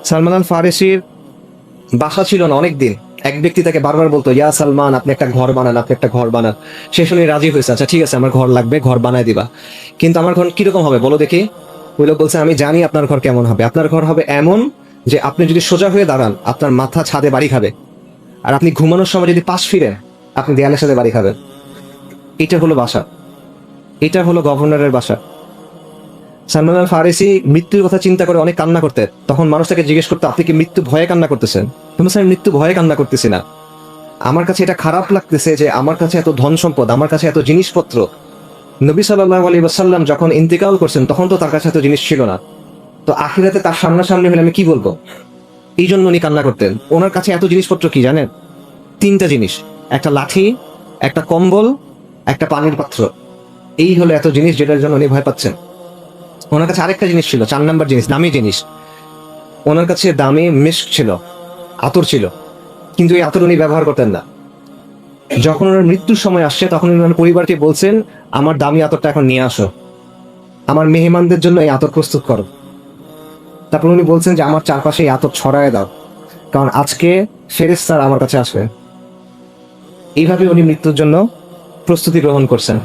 সালমান আল ফারিসির বাসা ছিল না অনেক দিন। এক ব্যক্তি তাকে বারবার বলতো, ইয়া সালমান, আপনি একটা ঘর বানান, আপনি একটা ঘর বানান। সে শুনে রাজি হয়েছে, আচ্ছা ঠিক আছে, আমার ঘর লাগবে, ঘর বানায় দিবা। কিন্তু আমার ঘর কিরকম হবে বলো দেখি? ওই লোক বলছে, আমি জানি আপনার ঘর কেমন হবে। আপনার ঘর হবে এমন যে আপনি যদি সোজা হয়ে দাঁড়ান, আপনার মাথা ছাদে বাড়ি খাবে, আর আপনি ঘুমানোর সময় যদি পাশ ফিরেন, আপনি দেয়ালের সাথে বাড়ি খাবেন। এটা হলো বাসা, এটা হলো গভর্নরের বাসা। সালমান আল ফারিসি মৃত্যুর কথা চিন্তা করে অনেক কান্না করতেন। তখন মানুষ তাকে জিজ্ঞেস করতো, আপনি কি মৃত্যু ভয়ে কান্না করতেছেন? তুমি স্যার, মৃত্যু ভয়ে কান্না করতেছি না, আমার কাছে এটা খারাপ লাগতেছে যে আমার কাছে এত ধন সম্পদ, আমার কাছে এত জিনিসপত্র। নবী সাল্লাল্লাহু আলাইহি ওয়াসাল্লাম যখন ইন্তেকাল করছেন তখন তো তার কাছে এত জিনিস ছিল না। তো আখিরাতে তার সামনাসামনি হলে আমি কি বলবো? এই জন্য উনি কান্না করতেন। ওনার কাছে এত জিনিসপত্র কি জানেন? 3টা জিনিস: একটা লাঠি, একটা কম্বল, একটা পানির পাত্র। এই হলো এত জিনিস যেটার জন্য উনি ভয় পাচ্ছেন। ওনার কাছে আরেকটা জিনিস ছিল, 4 নাম্বার জিনিস, দামি জিনিস। ওনার কাছে দামি মিস্ক ছিল, আতর ছিল, কিন্তু এই আতর উনি ব্যবহার করতেন না। যখন ওনার মৃত্যুর সময় আসছে তখন উনি ওনার পরিবারকে বলছেন, আমার দামি আতরটা এখন নিয়ে আসো, আমার মেহমানদের জন্য এই আতর প্রস্তুত করো। তারপর উনি বলছেন যে আমার চারপাশে এই আতর ছড়ায় দাও, কারণ আজকে ফেরেশতারা আমার কাছে আসবে। এইভাবে উনি মৃত্যুর জন্য প্রস্তুতি গ্রহণ করছেন।